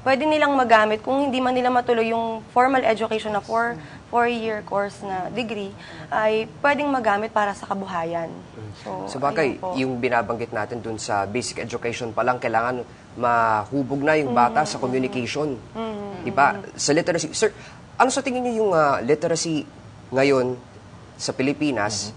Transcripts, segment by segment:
Pwede nilang magamit kung hindi man nila matuloy yung formal education na four-year course na degree, ay pwedeng magamit para sa kabuhayan. So bagay, yung binabanggit natin dun sa basic education pa lang, kailangan mahubog na yung bata sa communication. Diba? Sa literacy. Sir, ano sa tingin niyo yung literacy ngayon sa Pilipinas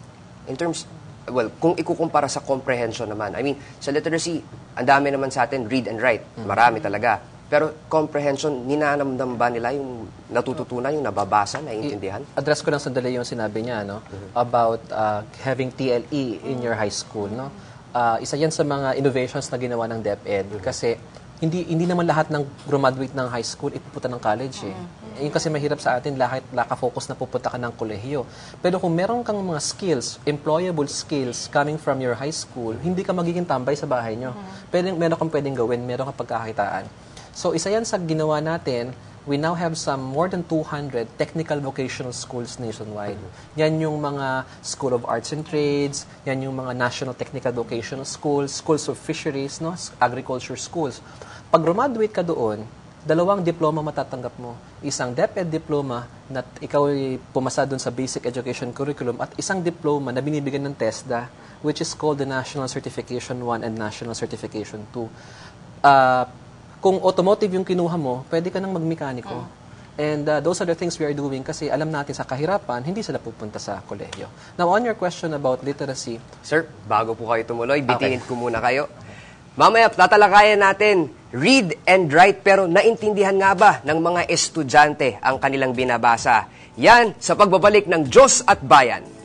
in terms, well, kung ikukumpara sa comprehension naman. I mean, sa literacy, ang dami naman sa atin read and write. Marami talaga. Pero comprehension, ninanamdam ba nila yung natututunan, yung nababasa, naiintindihan? Address ko lang sandali yung sinabi niya, no? About having TLE in your high school, no? Isa yan sa mga innovations na ginawa ng DepEd kasi hindi naman lahat ng graduate ng high school ipupunta ng college, eh. Yun kasi mahirap sa atin, focus na pupunta ka ng kolehiyo. Pero kung meron kang mga skills, employable skills coming from your high school, hindi ka magiging tambay sa bahay nyo. Meron kang pwedeng gawin, meron kang pagkakakitaan. So, isa yan sa ginawa natin. We now have some more than 200 technical vocational schools nationwide. Yan yung mga School of Arts and Trades, yan yung mga National Technical Vocational Schools, Schools of Fisheries, no? Agriculture schools. Pag graduate ka doon, 2 diploma matatanggap mo. Isang DepEd diploma na ikaw ay pumasa doon sa basic education curriculum at isang diploma na binibigyan ng TESDA, which is called the National Certification 1 and National Certification 2. Kung automotive yung kinuha mo, pwede ka nang magmekaniko. And those are the things we are doing kasi alam natin sa kahirapan, hindi sila pupunta sa kolehiyo. Now, on your question about literacy... Sir, bago po kayo tumuloy, bitingin ko muna kayo. Mamaya, tatalakayan natin, read and write, pero naintindihan nga ba ng mga estudyante ang kanilang binabasa? Yan sa pagbabalik ng Diyos at Bayan.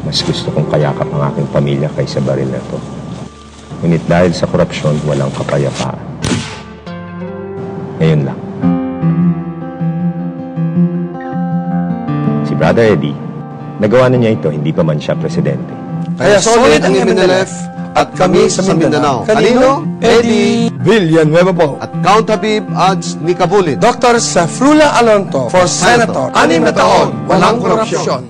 Mas gusto kong kayakap ang aking pamilya kaysa baril na ito. Ngunit dahil sa korupsyon, walang kapayapaan. Ngayon lang. Si Brother Eddie, nagawa na niya ito, hindi pa man siya presidente. Kaya solid ang MNLF at kami sa Mindanao. Kanino? Eddie Villanueva po. at Count Habib Ads Nikabulit. Dr. Safrula Alonto for Senator. 6 na taon, walang korupsyon.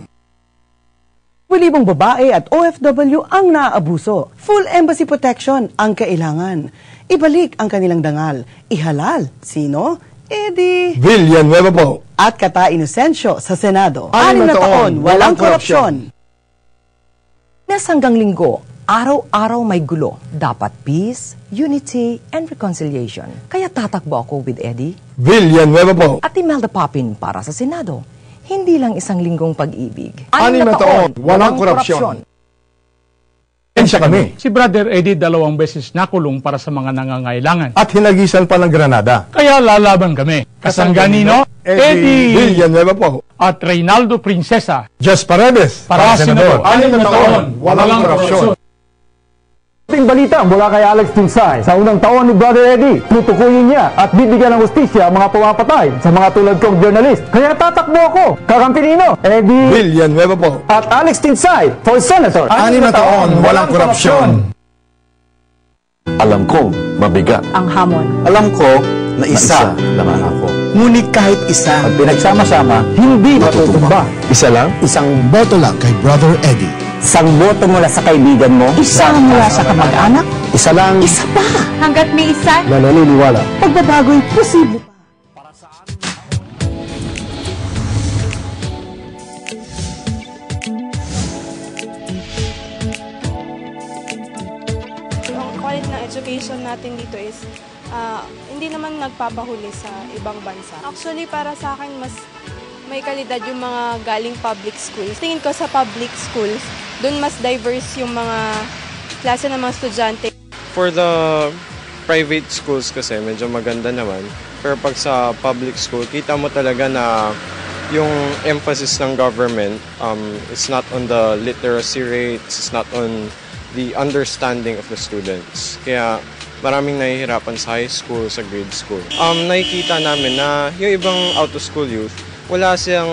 Libong babae at OFW ang naaabuso. Full embassy protection ang kailangan. Ibalik ang kanilang dangal. Ihalal. Sino? Eddie Villanueva po. at Kata Inocencio sa Senado. 6 na taon, walang korupsyon. Nes hanggang Linggo, araw-araw may gulo. Dapat peace, unity, and reconciliation. Kaya tatakbo ako with Eddie Villanueva po. at Imelda Papin para sa Senado. Hindi lang isang linggong pag-ibig. 6 na taon, walang korupsyon. Pensya kami. Si Brother Eddie 2 beses nakulong para sa mga nangangailangan. At hinagisan pa ng Granada. Kaya lalaban kami. Kasangganino, Eddie Villanueva po. at Reynaldo Princesa Just Paredes. para Senador. 6 na taon, walang korupsyon. Ating balita mula kay Alex Tinsay. Sa unang taon ni Brother Eddie, tutukuyin niya at bibigyan ng hustisya ang mga pumapatay sa mga tulad kong journalist. Kaya tatakbo ako, kakampinino, Eddie Villanueva po. at Alex Tinsay for Senator. 6 na taon, walang korupsyon. Alam kong mabigat. Ang hamon. Alam ko na isa naman ako. Ngunit kahit isa, Pag pinagsama-sama, hindi matutumba. Isa lang? Isang boto lang kay Brother Eddie. Isang boto mula sa kaibigan mo, Isang mula sa kamag-anak. isa lang Isa pa. Hanggat may isa, na naniniwala. pagbabago'y posible pa. Ang quality ng education natin dito is hindi naman nagpapahuli sa ibang bansa. Actually, para sa akin, mas may kalidad yung mga galing public schools. Tingin ko sa public schools, doon mas diverse yung mga klase ng mga estudyante. For the private schools kasi medyo maganda naman. Pero pag sa public school, kita mo talaga na yung emphasis ng government is not on the literacy rates, it's not on the understanding of the students. Kaya maraming nahihirapan sa high school, sa grade school. Nakikita namin na yung ibang out-of-school youth, wala siyang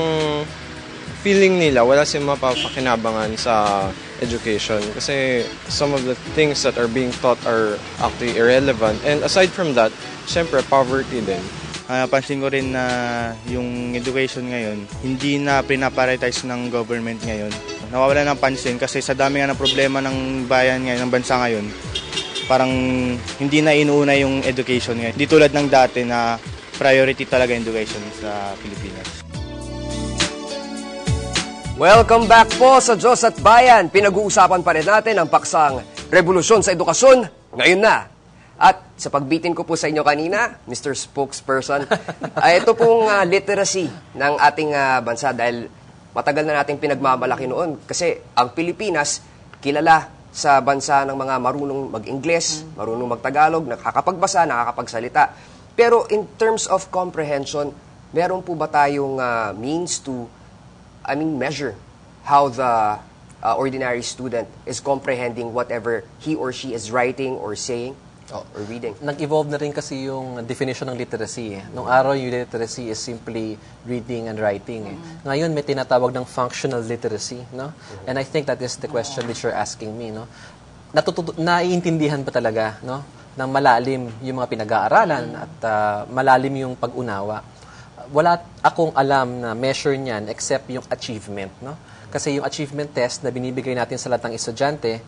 feeling nila, wala silang mapapakinabangan sa education kasi some of the things that are being taught are actually irrelevant. And aside from that, syempre, poverty din. Pansin ko rin na yung education ngayon, hindi na pinaprioritize ng government ngayon. Nawawala ng pansin kasi sa dami nga ng problema ng bayan ngayon, ng bansa ngayon, parang hindi na inuuna yung education ngayon. Hindi tulad ng dati na priority talaga education sa Pilipinas. Welcome back po sa Diyos at Bayan. Pinag-uusapan pa rin natin ang paksang revolusyon sa edukasyon ngayon na. At sa pagbitin ko po sa inyo kanina, Mr. Spokesperson, ito pong literacy ng ating bansa dahil matagal na nating pinagmamalaki noon. Kasi ang Pilipinas, kilala sa bansa ng mga marunong mag-Ingles, marunong mag-Tagalog, nakakapagbasa, nakakapagsalita. Pero in terms of comprehension, meron po ba tayong means to, measure how the ordinary student is comprehending whatever he or she is writing or saying? Or reading. Nag-evolve na rin kasi yung definition ng literacy. Nung araw, yung literacy is simply reading and writing. Ngayon, may tinatawag ng functional literacy. No? And I think that is the question that you're asking me. No? Naiintindihan ba talaga ng malalim yung mga pinag-aaralan at malalim yung pag-unawa? Wala akong alam na measure niyan except yung achievement. No? Kasi yung achievement test na binibigay natin sa lahat ng estudyante,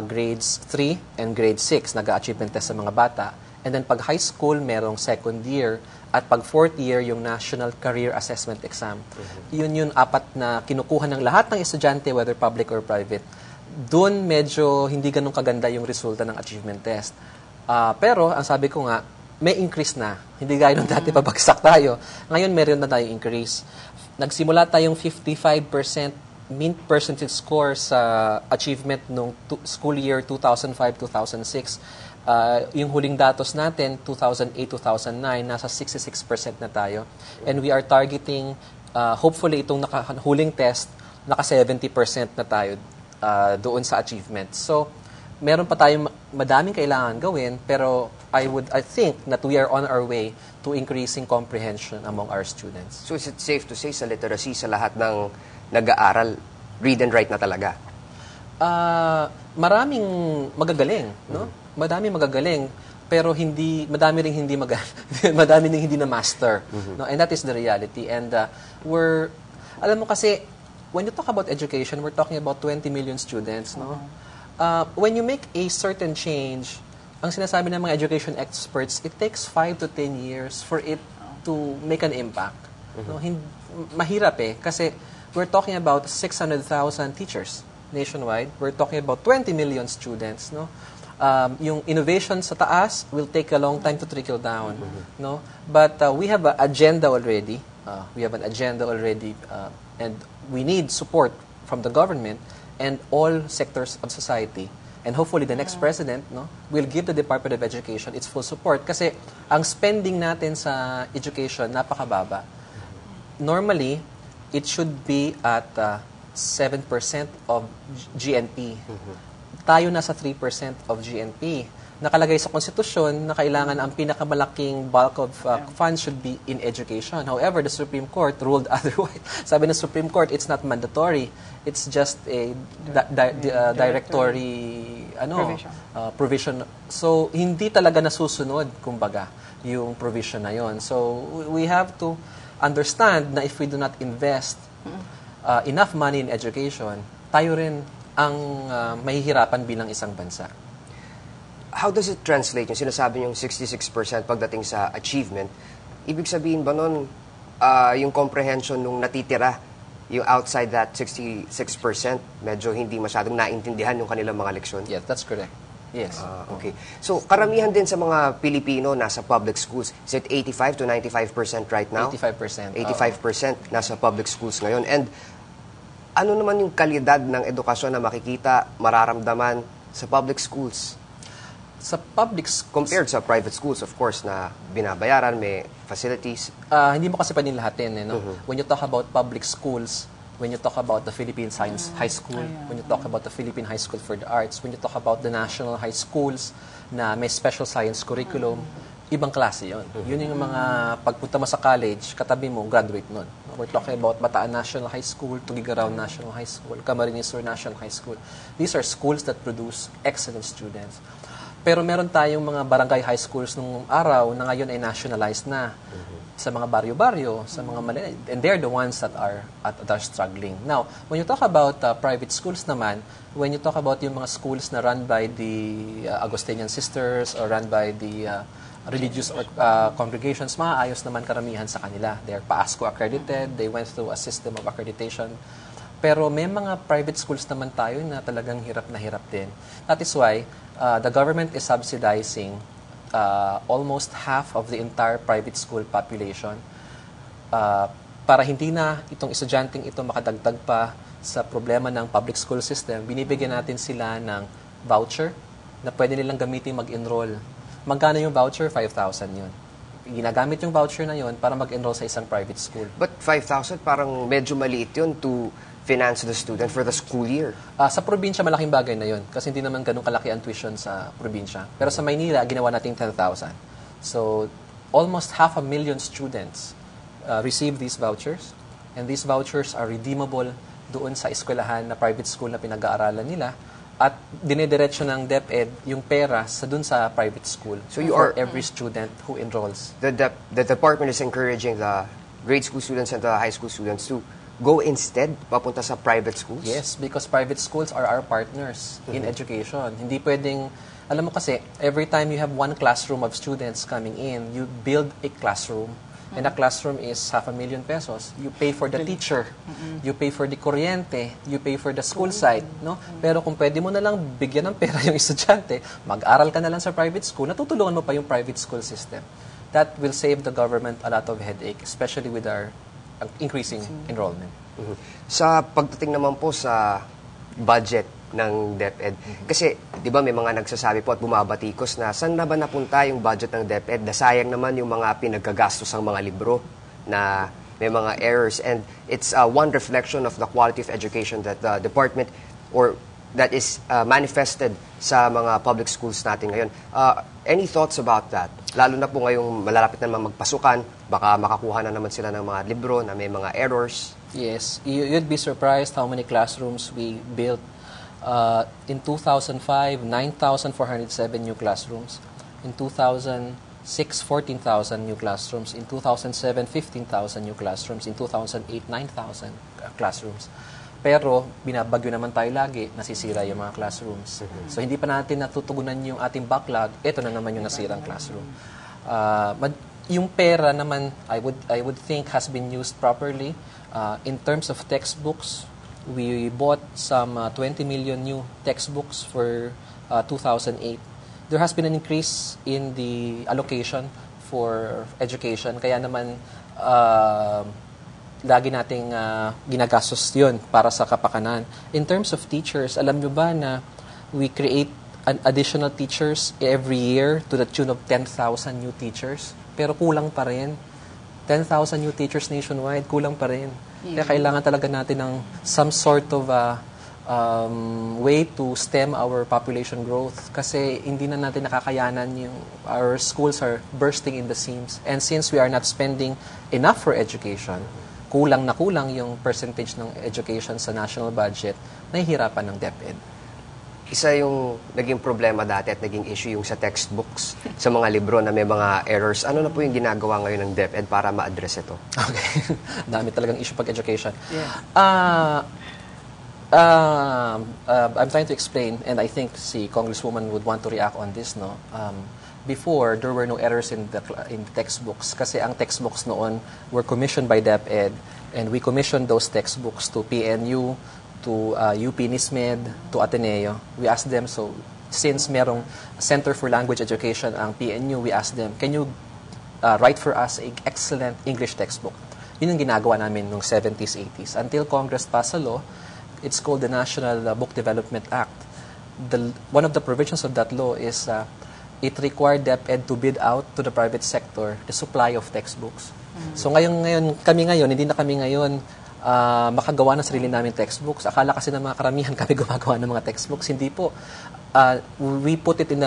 grades 3 and grade 6, nag-achievement test sa mga bata. And then pag high school, merong second year. At pag fourth year, yung National Career Assessment Exam. Yun yung apat na kinukuha ng lahat ng estudyante, whether public or private. Doon medyo hindi ganun kaganda yung resulta ng achievement test. Pero, ang sabi ko nga, may increase na. Hindi gaya nung dati pabagsak tayo. Ngayon, meron na tayong increase. Nagsimula tayong 55% mean percentage score sa achievement nung school year 2005-2006. Yung huling datos natin, 2008-2009, nasa 66% na tayo. And we are targeting, hopefully itong huling test, naka 70% na tayo doon sa achievement. So, meron pa tayong madaming kailangan gawin, pero I think that we are on our way to increasing comprehension among our students. So is it safe to say sa literacy sa lahat ng nag-aaral, read and write na talaga? Maraming magagaling, no? Madaming magagaling, pero madami ring hindi madami ring hindi na master, no? And that is the reality. And alam mo kasi, when you talk about education, we're talking about 20 million students, no? When you make a certain change, ang sinasabi ng mga education experts, it takes 5 to 10 years for it to make an impact. No? Mahirap kasi we're talking about 600,000 teachers nationwide. We're talking about 20 million students. No? Yung innovation sa taas will take a long time to trickle down. No? But we have an agenda already. And we need support from the government and all sectors of society. And hopefully the next president will give the Department of Education its full support. Kasi ang spending natin sa education napakababa. Normally, it should be at 7% of GNP. Tayo nasa 3% of GNP. Nakalagay sa konstitusyon na kailangan ang pinakamalaking bulk of funds should be in education. However, the Supreme Court ruled otherwise. Sabi ng Supreme Court, it's not mandatory. It's just a directory provision. So, hindi talaga nasusunod, kumbaga, yung provision na yon. So, we have to understand na if we do not invest enough money in education, tayo rin ang mahihirapan bilang isang bansa. How does it translate? Yung sinasabi yung 66% pagdating sa achievement, ibig sabihin ba nun yung comprehension nung natitira, yung outside that 66%, medyo hindi masyadong naintindihan yung kanilang mga leksyon? Yes, that's correct. Yes. Okay. So, karamihan din sa mga Pilipino nasa public schools. Is it 85 to 95% right now? 85%. 85% nasa public schools ngayon. And ano naman yung kalidad ng edukasyon na makikita, mararamdaman sa public schools? Sa public schools, compared sa private schools, of course, na binabayaran, may facilities. Hindi mo kasi pwedeng lahatin. When you talk about public schools, when you talk about the Philippine Science High School, when you talk about the Philippine High School for the Arts, when you talk about the national high schools na may special science curriculum, ibang klase yun. Yun yung mga pagpunta mo sa college, katabi mo, graduate nun. We're talking about Bataan National High School, Tugigaraw National High School, Camarines Sur National High School. These are schools that produce excellent students. Pero meron tayong mga barangay high schools nung araw na ngayon ay nationalized na sa mga baryo-baryo, sa mga maliliit. And they're the ones that are struggling. Now, when you talk about private schools naman, when you talk about yung mga schools na run by the Augustinian Sisters or run by the religious congregations, maayos naman karamihan sa kanila. They're PAASCO accredited, they went through a system of accreditation. Pero may mga private schools naman tayo na talagang hirap na hirap din. That is why the government is subsidizing almost half of the entire private school population para hindi na itong estudyanteng ito makadagdag pa sa problema ng public school system. Binibigyan natin sila ng voucher na pwede nilang gamitin mag-enroll. Magkano yung voucher? 5,000 yun. Ginagamit yung voucher na yun para mag-enroll sa isang private school. But 5,000 parang medyo maliit yun to finance the student for the school year. Sa probinsya, malaking bagay na yun kasi hindi naman ganun kalaki ang tuition sa probinsya. Pero sa Maynila, ginawa natin 10,000. So, almost 500,000 students receive these vouchers, and these vouchers are redeemable doon sa eskwelahan na private school na pinag-aaralan nila. At dinediretso ng DepEd yung pera dun sa private school for every student who enrolls. The department is encouraging the grade school students and the high school students to go instead papunta sa private schools? Yes, because private schools are our partners in education. Hindi pwedeng, alam mo kasi, every time you have one classroom of students coming in, you build a classroom. And a classroom is 500,000 pesos. You pay for the teacher, you pay for the kuryente, you pay for the school site, no? Pero kung pwede mo na lang bigyan ng pera yung estudyante, mag-aral ka na lang sa private school, natutulungan mo pa yung private school system. That will save the government a lot of headache, especially with our increasing enrollment. Sa pagdating naman po sa budget ng DepEd. Kasi, di ba, may mga nagsasabi po at bumabatikos na saan na ba napunta yung budget ng DepEd? Nasayang naman yung mga pinagkagastos ng mga libro na may mga errors. And it's one reflection of the quality of education that the department or that is manifested sa mga public schools natin ngayon. Any thoughts about that? Lalo na po ngayong malalapit na naman magpasukan, baka makakuha na naman sila ng mga libro na may mga errors. Yes, you'd be surprised how many classrooms we built. In 2005, 9,407 new classrooms. In 2006, 14,000 new classrooms. In 2007, 15,000 new classrooms. In 2008, 9,000 classrooms. Pero, binabagyo naman tayo lagi, nasisira yung mga classrooms. So, hindi pa natin natutugunan yung ating backlog, ito na naman yung nasirang classroom. Yung pera naman, I would think has been used properly. In terms of textbooks, we bought some 20 million new textbooks for 2008. There has been an increase in the allocation for education. Kaya naman, lagi nating ginagastos yun para sa kapakanan. In terms of teachers, alam nyo ba na we create additional teachers every year to the tune of 10,000 new teachers? Pero kulang pa rin. 10,000 new teachers nationwide, kulang pa rin. Kaya kailangan talaga natin ng some sort of way to stem our population growth kasi hindi na natin nakakayanan yung our schools are bursting in the seams. And since we are not spending enough for education, kulang na kulang yung percentage ng education sa national budget, nahihirapan ng DepEd. Isa yung naging problema dati at naging issue yung sa textbooks, sa mga libro na may mga errors. Ano na po yung ginagawa ngayon ng DepEd para ma-address ito? Okay. Dami talagang issue pag-education. I'm trying to explain, and I think si Congresswoman would want to react on this, no? Before, there were no errors in the textbooks kasi ang textbooks noon were commissioned by DepEd, and we commissioned those textbooks to PNU, to UP NISMED, to Ateneo. We asked them, so since merong Center for Language Education ang PNU, we asked them, can you write for us an excellent English textbook? Yun yung ginagawa namin noong 70s, 80s. Until Congress passed a law, it's called the National Book Development Act. One of the provisions of that law is it required DepEd to bid out to the private sector the supply of textbooks. So kami ngayon, hindi na kami ngayon makagawa ng sarili namin textbooks. Akala kasi ng mga karamihan kami gumagawa ng mga textbooks. Hindi po. we put it in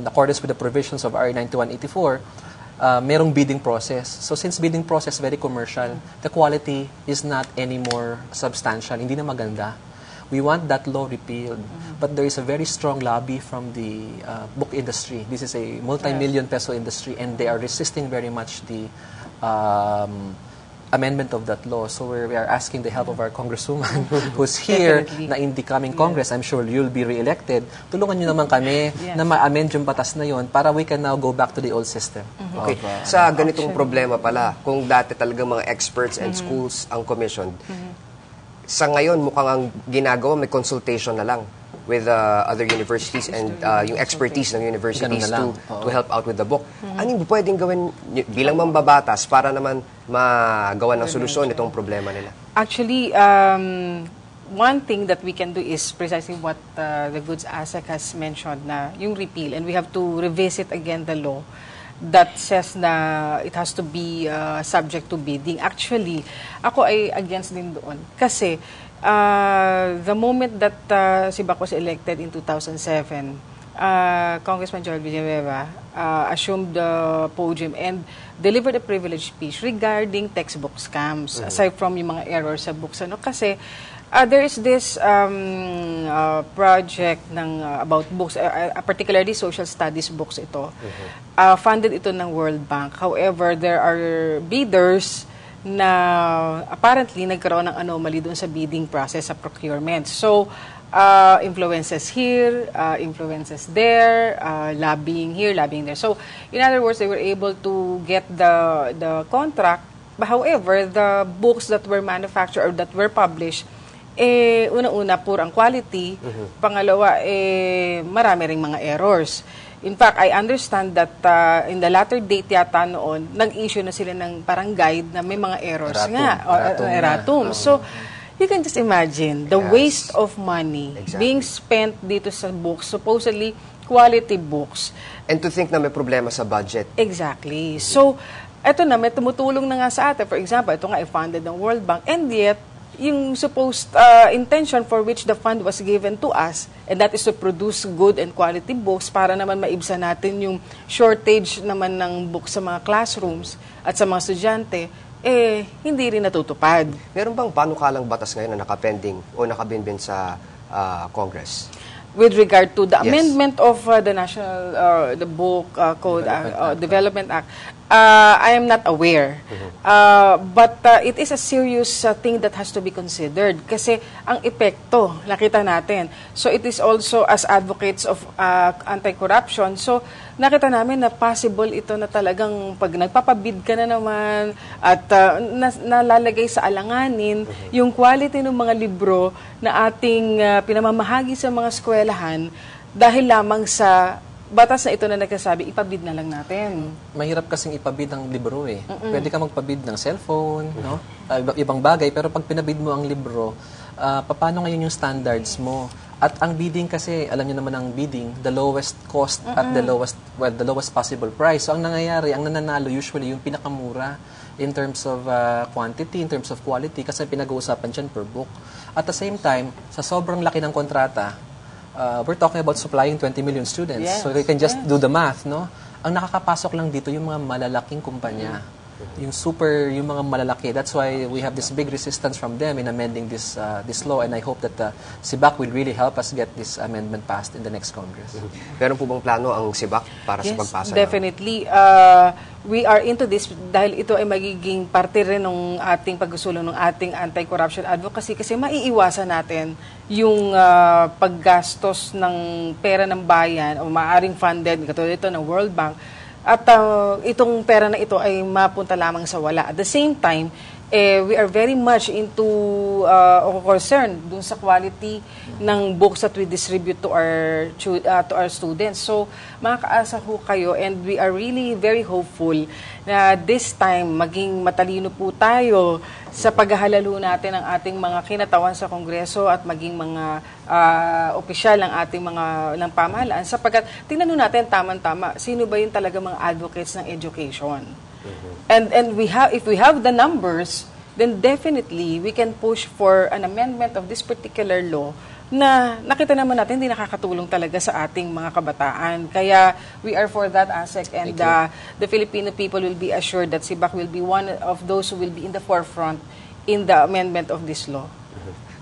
accordance with the provisions of RA 9184, merong bidding process. So since bidding process very commercial, the quality is not anymore substantial, hindi na maganda. We want that law repealed. But there is a very strong lobby from the book industry. This is a multi-million peso industry, and they are resisting very much the amendment of that law. So we are asking the help of our congresswoman who's here na in the coming Congress. I'm sure you'll be re-elected. Tulungan nyo naman kami na ma-amend yung batas na yun para we can now go back to the old system. Okay. Sa ganitong problema pala, kung dati talagang mga experts and schools ang commissioned, sa ngayon mukhang ang ginagawa may consultation na lang with other universities and yung expertise ng universities to help out with the book. Ano yung pwedeng gawin bilang mambabatas para naman magawa ng solusyon itong problema nila? Actually, one thing that we can do is precisely what the Goods ASEC has mentioned, na yung repeal, and we have to revisit again the law that says na it has to be subject to bidding. Actually, ako ay against din doon. Kasi the moment that si Bac was elected in 2007, Congressman Joel Villanueva assumed the podium and delivered a privileged speech regarding textbook scams, aside from yung mga errors sa books. Kasi there is this project about books, particularly social studies books ito. Funded ito ng World Bank. However, there are bidders na apparently nagkaroon ng anomaly doon sa bidding process, sa procurement. So, influences here, influences there, lobbying here, lobbying there. So, in other words, they were able to get the contract. But however, the books that were manufactured or that were published, unang-una, poor ang quality. Pangalawa, marami ring mga errors. In fact, I understand that in the latter date yata noon, nag-issue na sila ng parang guide na may mga errors erratum. So, you can just imagine the waste of money being spent dito sa books, supposedly quality books. And to think na may problema sa budget. Exactly. So, eto na, may tumutulong na nga sa atin. For example, ito nga i-funded ng World Bank, and yet, yung supposed intention for which the fund was given to us, and that is to produce good and quality books para naman maibsan natin yung shortage naman ng books sa mga classrooms at sa mga estudyante, hindi rin natutupad. Meron bang panukalang batas ngayon na nakapending o nakabinbin sa Congress? With regard to the amendment of the National the Book Code Development Act, I am not aware. But it is a serious thing that has to be considered kasi ang epekto, nakita natin. So it is also as advocates of anti-corruption. So nakita namin na possible ito na talagang pag nagpapabid ka na naman at nalalagay sa alanganin yung quality ng mga libro na ating pinamamahagi sa mga eskwelahan dahil lamang sa batas na ito na nagsasabi, ipabid na lang natin. Mahirap kasing ipabid ang libro eh. Pwede ka magpabid ng cellphone, no? Ibang bagay, pero pag pinabid mo ang libro, paano ngayon yung standards mo? At ang bidding kasi, alam niyo naman ang bidding, the lowest cost at the lowest possible price. So ang nangyayari, ang nananalo usually yung pinakamura in terms of quantity, in terms of quality, kasi pinag-uusapan dyan per book. At the same time, sa sobrang laki ng kontrata, we're talking about supplying 20 million students. So we can just do the math, no? Ang nakakapasok lang dito yung mga malalaking kumpanya. Yung mga malalaki. That's why we have this big resistance from them in amending this law, and I hope that SIBAC will really help us get this amendment passed in the next Congress. Meron po bang plano ang SIBAC para sa pagpasa? Definitely. We are into this dahil ito ay magiging parte rin ng ating pagsusulong ng ating anti-corruption advocacy kasi maiiwasan natin yung paggastos ng pera ng bayan o maaaring funded, katulad ito ng World Bank, at itong pera na ito ay mapunta lamang sa wala. At the same time, we are very much into concerned dun sa quality ng books that we distribute to our students. So, makakaasa ho kayo, and we are really very hopeful na this time maging matalino po tayo sa paghahalalo natin ng ating mga kinatawan sa Kongreso at maging mga opisyal ng ating ng pamahalaan, sapagkat tingnan natin tama-tama sino ba yung talaga mga advocates ng education. And if we have the numbers, then definitely we can push for an amendment of this particular law na nakita naman natin hindi nakakatulong talaga sa ating mga kabataan. Kaya we are for that, ASEC, and the Filipino people will be assured that SIBAC will be one of those who will be in the forefront in the amendment of this law.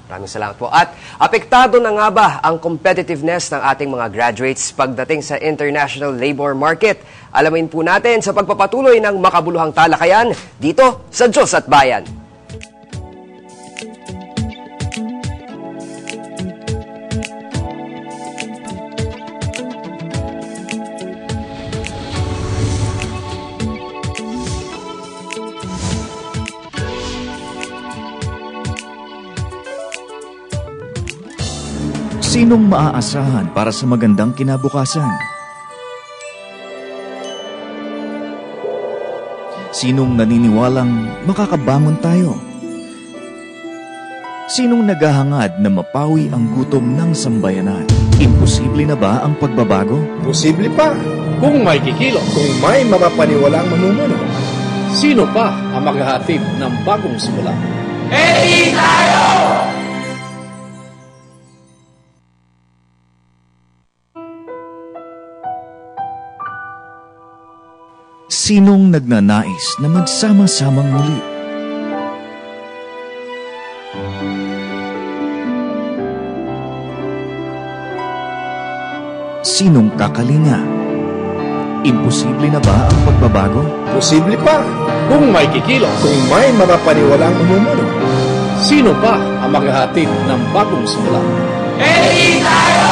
Maraming salamat po. At apektado na nga ba ang competitiveness ng ating mga graduates pagdating sa international labor market? Alamin po natin sa pagpapatuloy ng makabuluhang talakayan dito sa Diyos at Bayan. Sinong maaasahan para sa magandang kinabukasan? Sinong naniniwalang makakabangon tayo? Sinong naghahangad na mapawi ang gutom ng sambayanan? Imposible na ba ang pagbabago? Posible pa. Kung may kikilo. Kung may mapapaniwalang mamumuno. Sino pa ang maghahatid ng bagong simula? Ready tayo! Sinong nagnanais na magsama-samang muli? Sinong kakalinga? Imposible na ba ang pagbabago? Posible pa. Kung may kikilo. Kung may mapapaniwalang mamumuno. Sino pa ang maghahatid ng bagong simula? Ready tayo!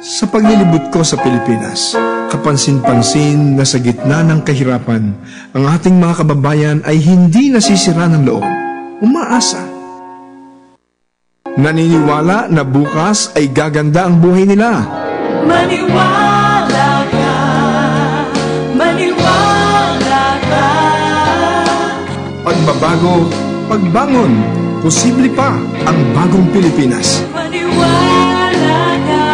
Sa paglilibot ko sa Pilipinas, kapansin-pansin na sa gitna ng kahirapan, ang ating mga kababayan ay hindi nasisira ng loob, umaasa. Naniniwala na bukas ay gaganda ang buhay nila. Maniwala ka, maniwala ka. Pagbabago, pagbangon, posible pa ang bagong Pilipinas. Maniwala ka,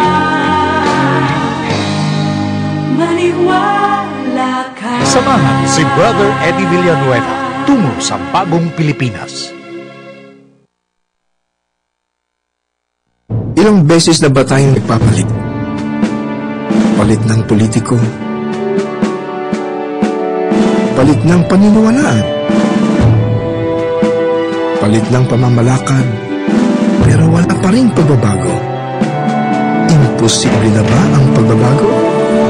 maniwala ka. Samahan si Brother Eddie Villanueva tungo sa bagong Pilipinas. Ilang beses na ba tayong nagpapalit? Palit ng politiko. Palit ng paniniwalaan. Palit ng pamamalakad. Pero wala pa rin pagbabago. Imposible na ba ang pagbabago?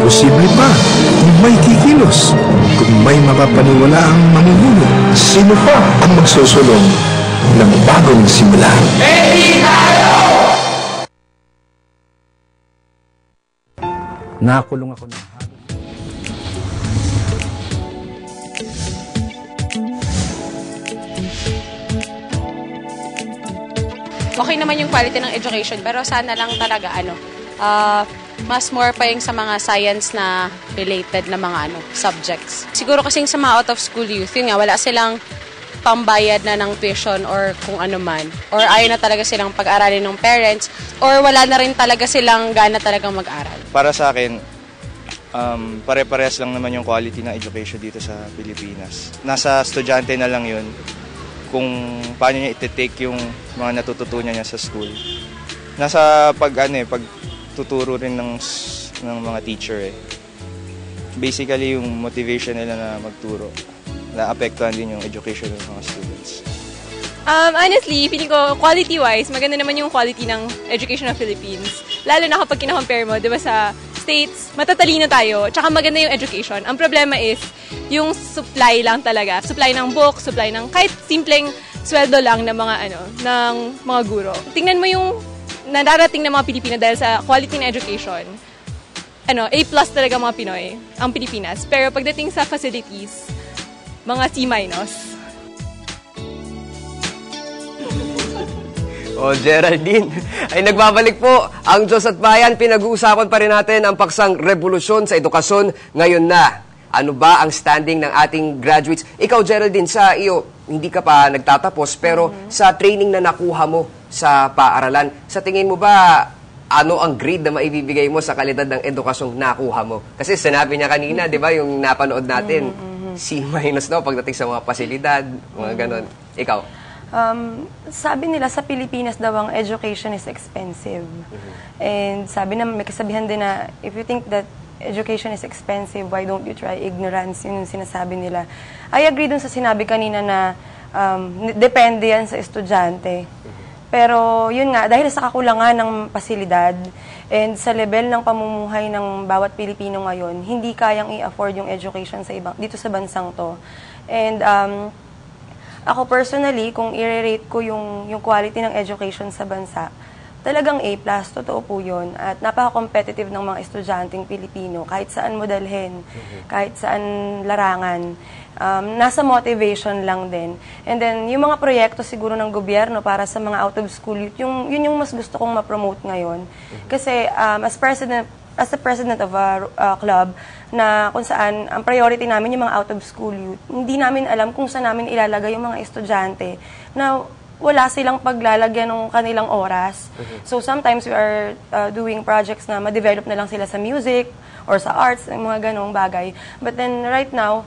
Posible pa kung may kikilos. Kung may mapapaniwala ang mamumuno. Sino pa ang magsusulong ng bagong simula? Ready tayo! Nakakulong ako ng okay naman yung quality ng education, pero sana lang talaga mas more pa yung sa mga science na related na mga subjects. Siguro kasing sa mga out of school youth, yun nga, wala silang pambayad na ng tuition or kung ano man. Or ayaw na talaga silang pag-aralin ng parents, or wala na rin talaga silang gana talagang mag-aral. Para sa akin, pare-parehas lang naman yung quality ng education dito sa Pilipinas. Nasa estudyante na lang yun kung paano niya iti-take yung mga natututunan niya sa school. Nasa pagtuturo rin ng mga teacher eh. Basically, yung motivation nila na magturo. Na-apektuhan din yung education ng mga students. Honestly, feeling ko quality-wise, maganda naman yung quality ng education ng Philippines. Lalo na kapag kina-compare mo, di ba sa States, matatalino tayo, tsaka maganda yung education. Ang problema is, yung supply lang talaga. Supply ng book, supply ng kahit simpleng sweldo lang ng mga guro. Tingnan mo yung nararating ng mga Pilipino dahil sa quality ng education. A+ talaga mga Pinoy, ang Pilipinas. Pero pagdating sa facilities, mga C-. O Geraldine, ay nagbabalik po ang Diyos at Bayan. Pinag-uusapan pa rin natin ang paksang revolusyon sa edukasyon ngayon na. Ano ba ang standing ng ating graduates? Ikaw, Geraldine, sa iyo, hindi ka pa nagtatapos, pero sa training na nakuha mo sa paaralan, sa tingin mo ba ano ang grade na maibibigay mo sa kalidad ng edukasyong nakuha mo. Kasi sinabi niya kanina, di ba, yung napanood natin, C- daw pagdating sa mga pasilidad, mga ganon. Ikaw? Sabi nila sa Pilipinas daw ang education is expensive. And sabi na, may kasabihan din na, if you think that education is expensive, why don't you try ignorance? Yun yung sinasabi nila. I agree dun sa sinabi kanina na depende yan sa estudyante. Pero yun nga, dahil sa kakulangan ng pasilidad and sa level ng pamumuhay ng bawat Pilipino ngayon, hindi kayang i-afford yung education sa dito sa bansang to. And ako personally, kung i-rate ko yung quality ng education sa bansa, talagang A+, totoo po yun. At napaka-competitive ng mga estudyanteng Pilipino, kahit saan mo dalhin, kahit saan larangan. Nasa motivation lang din. And then, yung mga proyekto siguro ng gobyerno para sa mga out-of-school youth, yun yung mas gusto kong ma-promote ngayon. Kasi as a president of a club, na kung saan ang priority namin yung mga out-of-school youth, hindi namin alam kung saan namin ilalagay yung mga estudyante na wala silang paglalagyan ng kanilang oras. So sometimes we are doing projects na ma-develop na lang sila sa music or sa arts, mga ganong bagay. But then right now,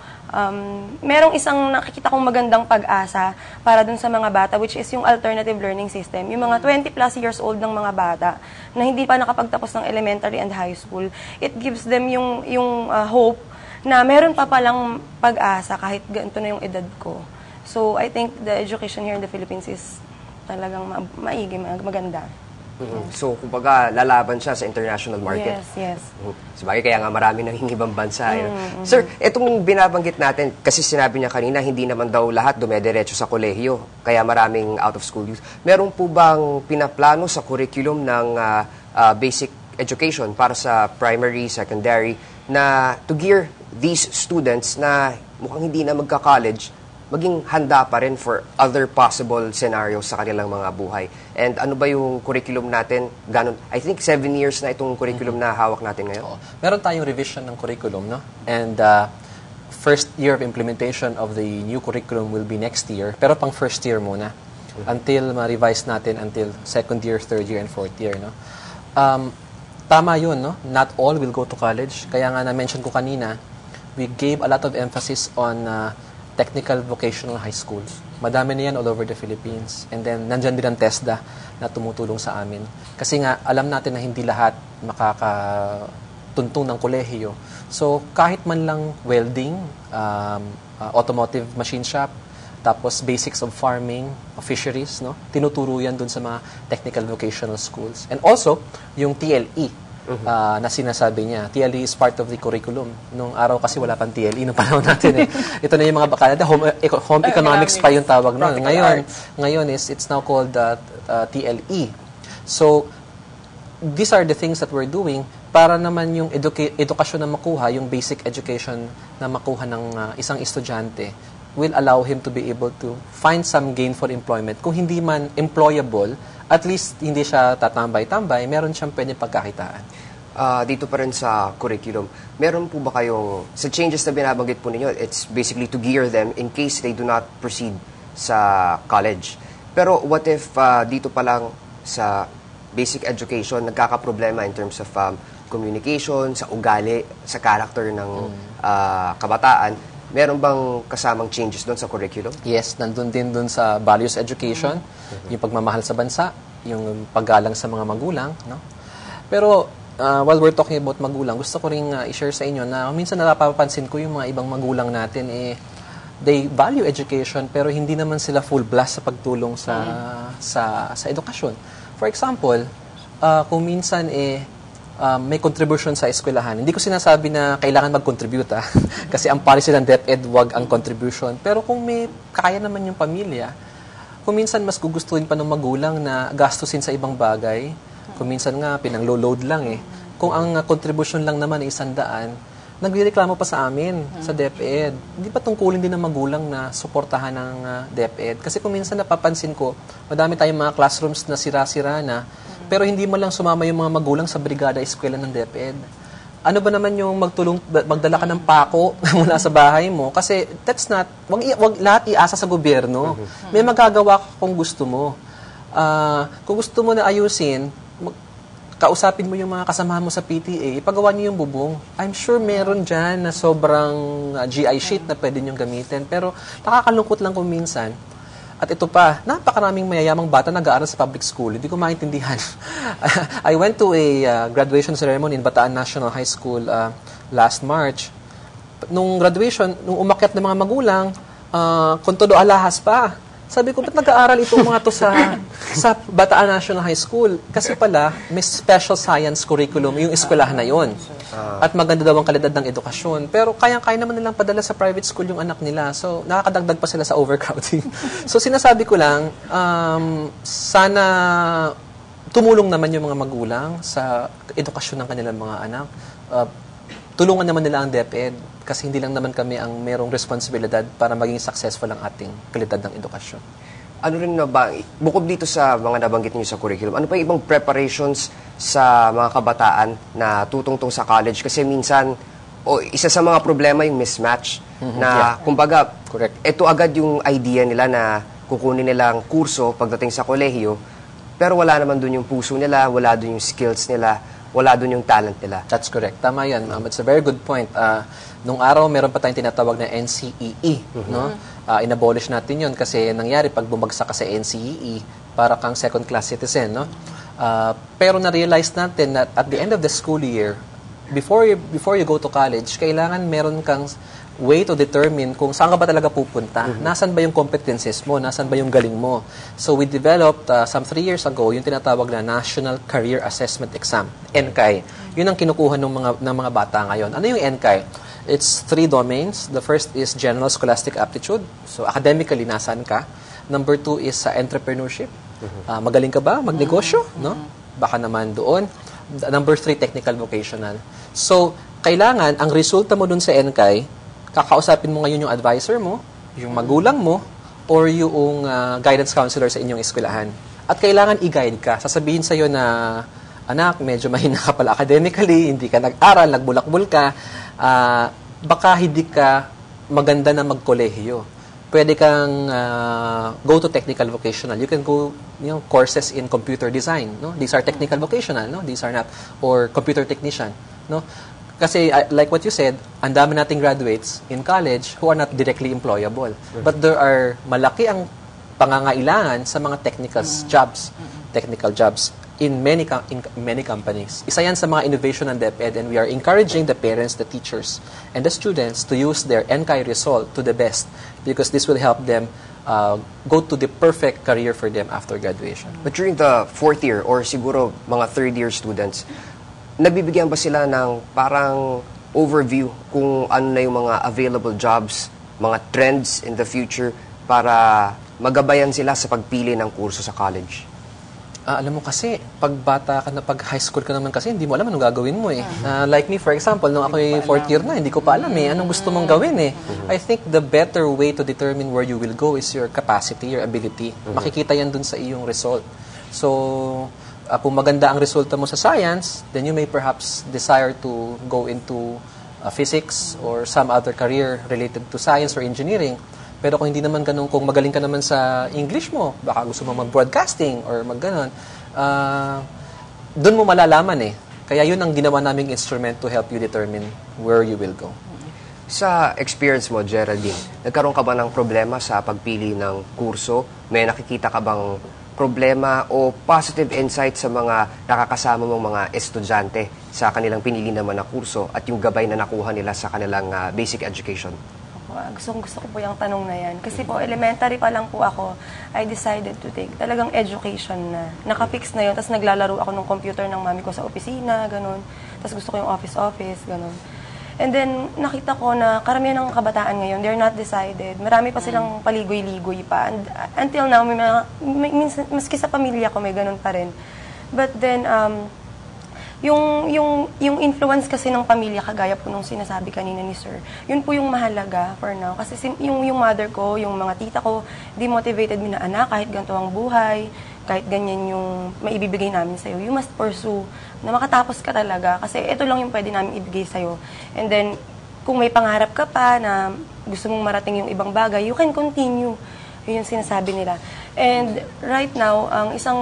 merong isang nakikita kong magandang pag-asa para dun sa mga bata, which is yung alternative learning system. Yung mga 20 plus years old ng mga bata na hindi pa nakapagtapos ng elementary and high school, it gives them yung hope na meron pa palang pag-asa kahit ganito na yung edad ko. So I think the education here in the Philippines is talagang maigi, maganda. So, kumbaga, lalaban siya sa international market. Yes. Sabagay, kaya nga marami nang hingibang bansa. Sir, itong binabanggit natin, kasi sinabi niya kanina, hindi naman daw lahat dumediretso sa kolehiyo, kaya maraming out-of-school youth. Meron po bang pinaplano sa curriculum ng basic education para sa primary, secondary, na to gear these students na mukhang hindi na magka-college, maging handa pa rin for other possible scenarios sa kanilang mga buhay. And ano ba yung curriculum natin? Ganon, I think 7 years na itong curriculum na hawak natin ngayon. Meron tayong revision ng curriculum, no? And first year of implementation of the new curriculum will be next year, pero pang first year muna. Until ma-revise natin until second year, third year, and fourth year, no? Tama yun, no? Not all will go to college. Kaya nga na-mention ko kanina, we gave a lot of emphasis on technical vocational high schools. Madami na yan all over the Philippines. And then, nandyan din ang TESDA na tumutulong sa amin. Kasi nga, alam natin na hindi lahat makakatuntong ng kolehiyo. So, kahit man lang welding, automotive machine shop, tapos basics of farming, of fisheries, no? Tinuturo yan dun sa mga technical vocational schools. And also, yung TLE, na sinasabi niya. TLE is part of the curriculum. Nung araw kasi wala pang TLE nung panahon natin. Ito na yung mga bakalada. Home economics pa yung tawag nun. Ngayon it's now called TLE. So, these are the things that we're doing para naman yung edukasyon na makuha, yung basic education na makuha ng isang estudyante will allow him to be able to find some gainful employment. Kung hindi man employable, at least hindi siya tatambay-tambay, meron siyang pwede pagkakitaan. Dito pa rin sa curriculum, meron po ba kayong, sa changes na binabanggit po ninyo, it's basically to gear them in case they do not proceed sa college. Pero what if dito pa lang sa basic education, nagkakaproblema in terms of communication, sa ugali, sa character ng kabataan, meron bang kasamang changes doon sa curriculum? Yes, nandun din doon sa values education, yung pagmamahal sa bansa, yung paggalang sa mga magulang, no? Pero while we're talking about magulang, gusto ko ring i-share sa inyo na minsan napapansin ko yung mga ibang magulang natin they value education pero hindi naman sila full blast sa pagtulong sa edukasyon. For example, kung minsan may contribution sa eskwelahan. Hindi ko sinasabi na kailangan mag-contribute kasi ang policy ng DepEd wag ang contribution. Pero kung may kaya naman yung pamilya, kung minsan mas gugustuhin pa ng magulang na gastusin sa ibang bagay, kung minsan nga pinang-load lang Kung ang contribution lang naman ay 100, nagrereklamo pa sa amin sa DepEd. Hindi pa tungkulin din ng magulang na suportahan ng DepEd. Kasi kung minsan napapansin ko, madami tayong mga classrooms na sira-sira na, pero hindi mo lang sumama yung mga magulang sa brigada eskwela ng DepEd. Ano ba naman yung magdala ka ng pako mula sa bahay mo? Kasi that's not, wag lahat iasa sa gobyerno. May magagawa ka kung gusto mo. Kung gusto mo na ayusin, kausapin mo yung mga kasamahan mo sa PTA, ipagawa niyo yung bubong. I'm sure meron dyan na sobrang GI sheet na pwede niyong gamitin. Pero nakakalungkot lang kung minsan. At ito pa, napakaraming mayayamang bata nag-aaral sa public school. Hindi ko maintindihan. I went to a graduation ceremony in Bataan National High School last March. Nung graduation, nung umakyat ng mga magulang, kung todo alahas pa. Sabi ko, ba't nag-aaral itong mga to sa Bataan National High School? Kasi pala, may special science curriculum yung eskwelahan na yon. At maganda daw ang kalidad ng edukasyon. Pero kaya naman nilang padala sa private school yung anak nila. So, nakakadagdag pa sila sa overcrowding. So, sinasabi ko lang, sana tumulong naman yung mga magulang sa edukasyon ng kanilang mga anak. Tulungan naman nila ang DepEd kasi hindi lang naman kami ang merong responsibilidad para maging successful ang ating kalidad ng edukasyon. Ano rin na ba, bukod dito sa mga nabanggit niyo sa curriculum, ano pa yung ibang preparations sa mga kabataan na tutungtong sa college? Kasi minsan, isa sa mga problema yung mismatch na, kumbaga, ito agad yung idea nila na kukunin nilang kurso pagdating sa kolehiyo, pero wala naman dun yung puso nila, wala dun yung skills nila, wala dun yung talent nila. That's correct. Tama yan. It's a very good point. Nung araw, meron pa tayong tinatawag na NCEE. No? Inabolish natin yun kasi nangyari pag bumagsak ka sa NCEE, para kang second-class citizen. No? Pero na-realize natin that at the end of the school year, before you go to college, kailangan meron kang way to determine kung saan ka ba talaga pupunta. Nasaan ba yung competencies mo? Nasaan ba yung galing mo? So we developed some 3 years ago yung tinatawag na National Career Assessment Exam, NCAI. Yun ang kinukuha ng mga bata ngayon. Ano yung NCAI? It's 3 domains. The first is General Scholastic Aptitude. So academically, nasaan ka? Number 2 is entrepreneurship. Magaling ka ba magnegosyo? No? Baka naman doon. Number 3, Technical Vocational. So, kailangan, ang resulta mo dun sa NCAI, kakausapin mo ngayon yung advisor mo, yung magulang mo, or yung guidance counselor sa inyong eskwelahan. At kailangan i-guide ka. Sasabihin sa'yo na, anak, medyo mahina ka pala academically, hindi ka nag-aral, nagbulakbul ka, baka hindi ka maganda na magkolehiyo. Pwede kang go to technical vocational. You can go courses in computer design. No? These are technical vocational. No? These are not, or computer technician. No? Kasi, like what you said, ang dami nating graduates in college who are not directly employable. But there are malaki ang pangangailangan sa mga technical jobs in many companies. Isa yan sa mga innovation ng DepEd, and we are encouraging the parents, the teachers, and the students to use their NCAI result to the best because this will help them go to the perfect career for them after graduation. But during the 4th year or siguro mga 3rd year students, nabibigyan ba sila ng parang overview kung ano na yung mga available jobs, mga trends in the future para magabayan sila sa pagpili ng kurso sa college? Alam mo kasi, pag bata ka na, pag high school ka naman kasi, hindi mo alam anong gagawin mo eh. Like me, for example, nung ako'y 4th year na, hindi ko pa alam eh, anong gusto mong gawin eh. I think the better way to determine where you will go is your capacity, your ability. Makikita yan dun sa iyong result. So, kung maganda ang resulta mo sa science, then you may perhaps desire to go into physics or some other career related to science or engineering. Pero kung hindi naman ganun, kung magaling ka naman sa English mo, baka gusto mo mag-broadcasting or mag-ganon, doon mo malalaman eh. Kaya yun ang ginawa naming instrument to help you determine where you will go. Sa experience mo, Geraldine, nagkaroon ka ba ng problema sa pagpili ng kurso? May nakikita ka bang problema o positive insight sa mga nakakasama mong mga estudyante sa kanilang pinili naman na kurso at yung gabay na nakuha nila sa kanilang basic education? Gusto ko po yung tanong na yan. Kasi po, elementary pa lang po ako, I decided to take talagang education na. Nakafix na yun. Tapos naglalaro ako ng computer ng mami ko sa opisina, ganun. Tapos gusto ko yung office, ganun. And then, nakita ko na karamihan ng kabataan ngayon, they're not decided. Marami pa silang paligoy-ligoy pa. And until now, minsan, maski sa pamilya ko, may ganun pa rin. But then, yung influence kasi ng pamilya, kagaya po nung sinasabi kanina ni Sir, yun po yung mahalaga for now. Kasi yung mother ko, yung mga tita ko, demotivated me na, anak, kahit ganito ang buhay, kahit ganyan yung maibibigay namin sa'yo, you must pursue na makatapos ka talaga. Kasi ito lang yung pwede namin ibigay sa'yo. And then, kung may pangarap ka pa na gusto mong marating yung ibang bagay, you can continue. Yun yung sinasabi nila. And right now, ang isang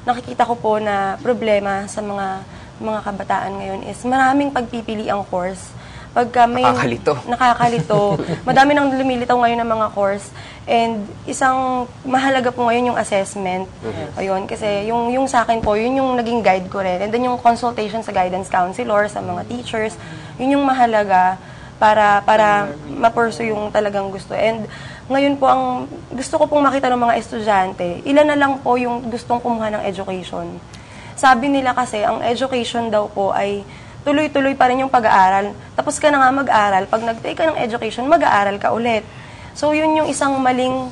nakikita ko po na problema sa mga kabataan ngayon is maraming pagpipili ang course. Pagka may nakakalito. Madami nang lumilitaw ngayon ng mga course. And isang mahalaga po ngayon yung assessment. Ayun, kasi yung sa akin po, yun yung naging guide ko rin. And then yung consultation sa guidance counselor, sa mga teachers, yun yung mahalaga para ma-pursue yung talagang gusto. And ngayon po, ang gusto ko pong makita ng mga estudyante, ilan na lang po yung gustong kumuha ng education. Sabi nila kasi, ang education daw po ay tuloy-tuloy pa rin yung pag-aaral. Tapos ka na nga mag-aaral, pag nag-take ka ng education, mag-aaral ka ulit. So, yun yung isang maling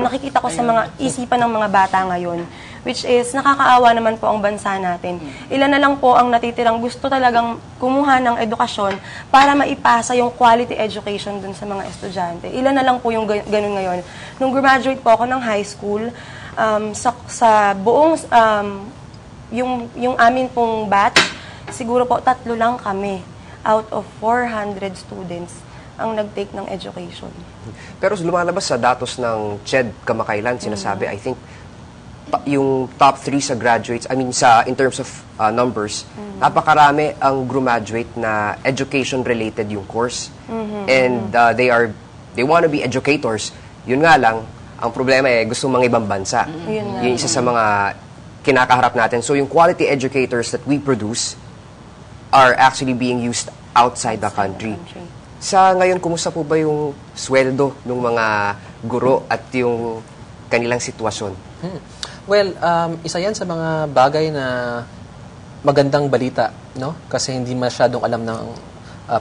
nakikita ko sa mga isipan ng mga bata ngayon, which is nakakaawa naman po ang bansa natin. Ilan na lang po ang natitirang gusto talagang kumuha ng edukasyon para maipasa yung quality education dun sa mga estudyante. Ilan na lang po yung ganun ngayon. Nung graduate po ako ng high school, sa buong, yung amin pong batch, siguro po 3 lang kami out of 400 students ang nag-take ng education. Pero lumalabas sa datos ng CHED kamakailan, sinasabi, I think, yung top 3 sa graduates, in terms of numbers, napakarami ang graduate na education-related yung course. And they want to be educators. Yun nga lang, ang problema gusto mga ibang bansa. Yun isa sa mga kinakaharap natin. So yung quality educators that we produce are actually being used outside the country. Sa ngayon, kumusta po ba yung sweldo ng mga guro at yung kanilang sitwasyon? Well, isa yan sa mga bagay na magandang balita, no? Kasi hindi masyadong alam ng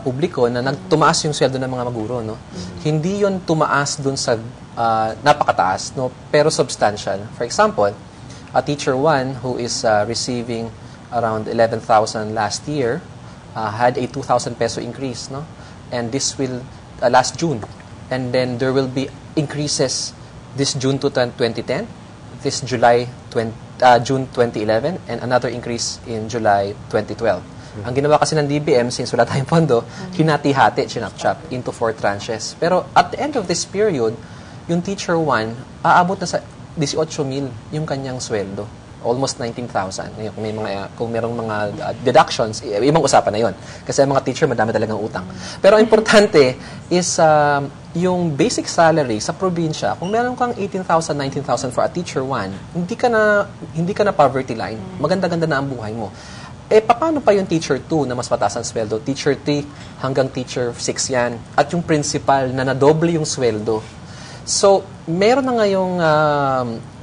publiko na tumaas yung sweldo ng mga maguro, no? Hindi yon tumaas dun sa napakataas, no? Pero substantial. For example, a teacher 1 who is receiving around 11,000 last year had a 2,000 peso increase, no? And this will last June, and then there will be increases this June 2010, this June 2011, and another increase in July 2012. Ang ginawa kasi ng DBM, since wala tayong pondo, hinati-hati, chinap-chap into 4 tranches. Pero at the end of this period, yung teacher 1 aabot na sa 18,000 yung kanyang sweldo. Almost 19,000. Kung merong mga deductions, ibang usapan na yon. Kasi ang mga teacher, madami talagang utang. Pero ang importante is yung basic salary sa probinsya, kung meron kang 18,000, 19,000 for a teacher 1, hindi ka na poverty line. Maganda-ganda na ang buhay mo. Paano pa yung teacher 2 na mas mataas ang sweldo? Teacher 3 hanggang teacher 6 yan. At yung principal na nadoble yung sweldo. So, meron na ngayong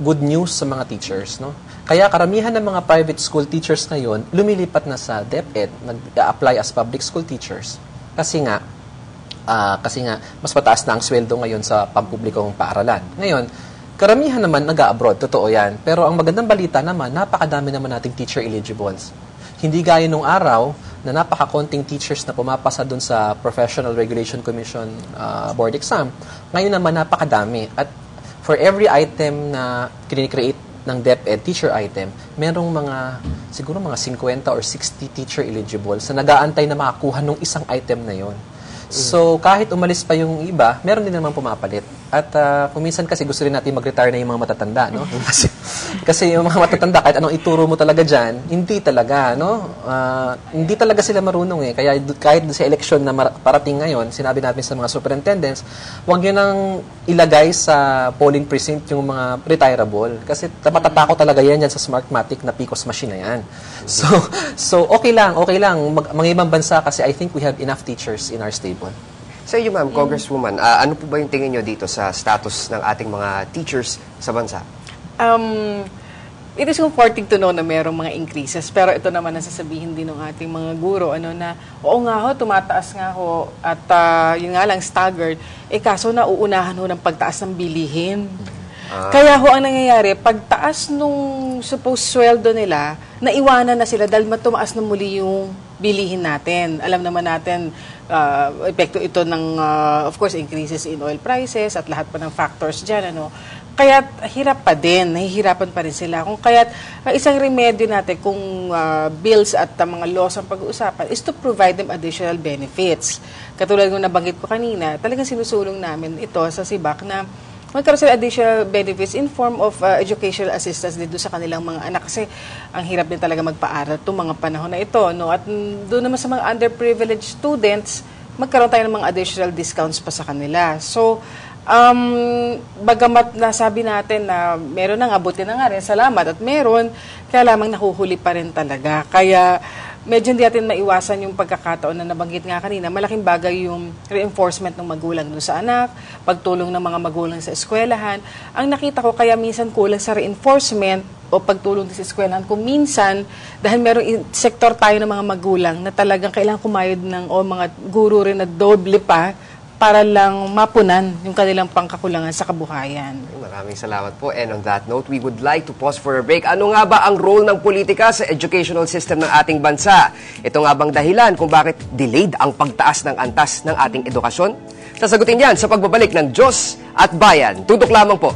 good news sa mga teachers, no? Kaya karamihan ng mga private school teachers ngayon, lumilipat na sa DepEd, nag-apply as public school teachers. Kasi nga, mas mataas na ang sweldo ngayon sa pampublikong paaralan. Ngayon, karamihan naman nag-abroad, totoo yan. Pero ang magandang balita naman, napakadami naman nating teacher eligibles. Hindi gaya nung araw na napakakonting teachers na pumapasa dun sa Professional Regulation Commission board exam. Ngayon naman, napakadami. At for every item na kinikreate ng DepEd, teacher item, merong siguro mga 50 or 60 teacher eligible sa nag-aantay na makakuha ng isang item na yon. So, kahit umalis pa yung iba, meron din naman pumapalit. At kung minsan kasi gusto rin natin mag-retire na yung mga matatanda, no? Kasi yung mga matatanda, kahit anong ituro mo talaga dyan, hindi talaga, no? Hindi talaga sila marunong eh. Kaya kahit sa election na parating ngayon, sinabi natin sa mga superintendents, huwag nyo nang ilagay sa polling precinct yung mga retireable. Kasi matatakot talaga yan sa Smartmatic na PCOS machine na yan. So okay lang. Mga ibang bansa kasi I think we have enough teachers in our stable. Sa iyo, ma'am, Congresswoman, ano po ba yung tingin nyo dito sa status ng ating mga teachers sa bansa? It is comforting to know na merong mga increases, pero ito naman ang sasabihin din ng ating mga guro, na oo nga ho, tumataas nga ho, at yun nga lang, staggered, kaso nauunahan ho ng pagtaas ng bilihin. Kaya ho, ang nangyayari, pagtaas nung supposed sweldo nila, naiwanan na sila dahil matumaas na muli yung bilihin natin. Alam naman natin, epekto ito ng, of course, increases in oil prices at lahat pa ng factors dyan, Kaya hirap pa din, nahihirapan pa rin sila. Kung kaya't isang remedyo natin kung bills at mga laws ang pag-uusapan is to provide them additional benefits. Katulad ng nabanggit ko kanina, talagang sinusulong namin ito sa SIBAC na magkaroon sila additional benefits in form of educational assistance dito sa kanilang mga anak. Kasi ang hirap din talaga magpaaral itong mga panahon na ito. No? At doon naman sa mga underprivileged students, magkaroon tayo ng mga additional discounts pa sa kanila. So, bagamat nasabi natin na meron na nga, buti na nga rin, salamat at meron, kaya lamang nahuhuli pa rin talaga. Kaya medyo hindi natin maiwasan yung pagkakataon na nabanggit nga kanina. Malaking bagay yung reinforcement ng magulang doon sa anak, pagtulong ng mga magulang sa eskwelahan. Ang nakita ko kaya minsan kulang sa reinforcement o pagtulong sa eskwelahan kung minsan dahil merong sektor tayo ng mga magulang na talagang kailangan kumayod ng o mga guro rin na doble pa para lang mapunan yung kanilang pangkakulangan sa kabuhayan. Maraming salamat po. And on that note, we would like to pause for a break. Ano nga ba ang role ng politika sa educational system ng ating bansa? Ito nga bang dahilan kung bakit delayed ang pagtaas ng antas ng ating edukasyon? Sasagutin yan sa pagbabalik ng Diyos at Bayan. Tutok lamang po.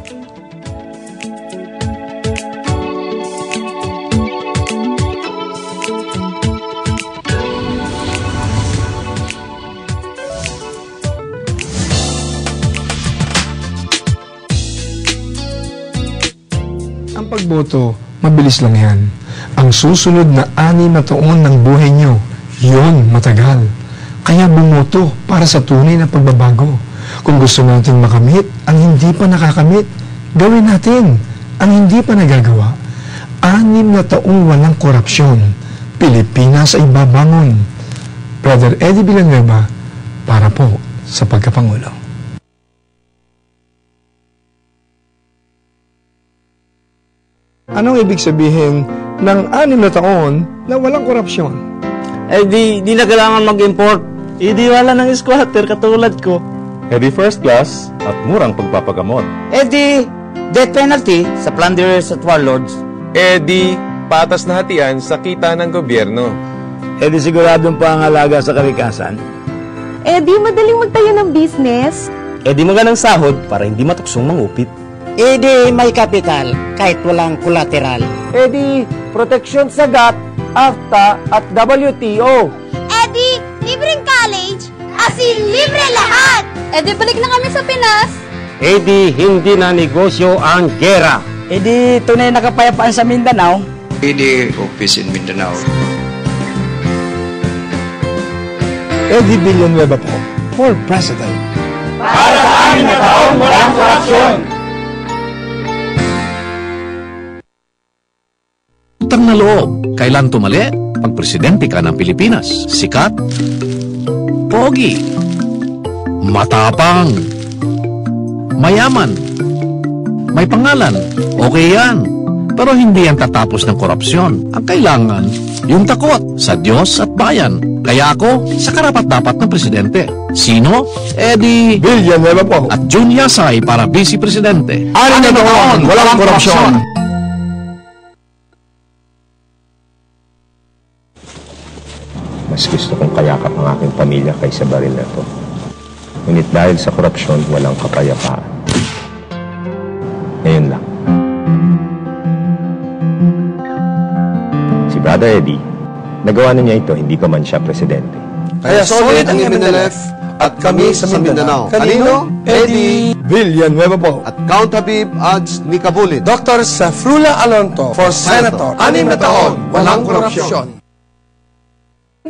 Pagboto, mabilis lang yan. Ang susunod na 6 na taon ng buhay nyo, yun matagal. Kaya bumoto para sa tunay na pagbabago. Kung gusto natin makamit ang hindi pa nakakamit, gawin natin ang hindi pa nagagawa. 6 na taong walang korupsyon. Pilipinas ay babangon. Brother Eddie Villanueva, para po sa pagkapangulo. Anong ibig sabihin ng 6 na taon na walang korupsyon? Di na kailangan mag-import. Di wala ng squatter katulad ko. Di first class at murang pagpapagamot. Di death penalty sa plunderers at warlords. Di patas na hatian sa kita ng gobyerno. Di siguradong pangalaga sa kalikasan. Di madaling magtayo ng business. Di magandang sahod para hindi matuksong mangupit. Di may kapital kahit walang collateral. Di proteksyon sa GATT, AFTA at WTO. Di libreng college, as in libre lahat. Di balik na kami sa Pinas. Di hindi na negosyo ang gera. Di tunay na kapayapaan sa Mindanao. Di office in Mindanao. Eddie Villanueva po, for President. Para sa 6 na taong walang korupsyon. Utang na loob. Kailan tumali? Pag presidente ka ng Pilipinas. Sikat. Pogi. Matapang. Mayaman. May pangalan. Okay yan. Pero hindi yan tatapos ng korupsyon. Ang kailangan, yung takot sa Diyos at bayan. Kaya ako, sa karapat-dapat ng presidente. Sino? Eddie Villanueva po. At Jun Yasay para Vice Presidente. 6 na taon, walang korupsyon. Mas gusto kong kayakap ang aking pamilya kaysa baril na ito. Ngunit dahil sa korupsyon, walang kapayapaan. Ngayon lang. Si Brother Eddie, nagawa na niya ito, hindi pa man siya presidente. Kaya solid ang MNLF at kami sa Mindanao. Kanino? Eddie Villanueva po. At Count Habib Ads Nikabulid. Dr. Safrula Alonto for Senator. 6 na taon, walang korupsyon.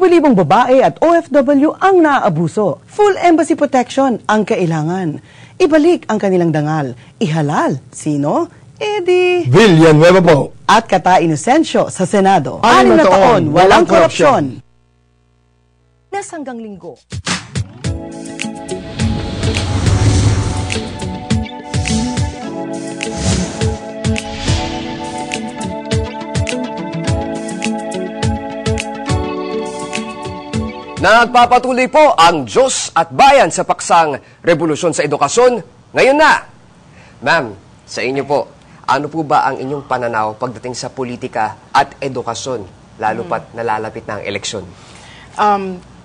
Libong babae at OFW ang naaabuso. Full embassy protection ang kailangan. Ibalik ang kanilang dangal. Ihalal. Sino? Eddie Villanueva po. At Kata Inocencio sa Senado. 6 na taon, walang korupsyon. Hanggang Linggo. Nagpapatuloy po ang Diyos at Bayan sa paksang Revolusyon sa Edukasyon. Ngayon na! Ma'am, sa inyo po, ano po ba ang inyong pananaw pagdating sa politika at edukasyon, lalo pat nalalapit na ang eleksyon?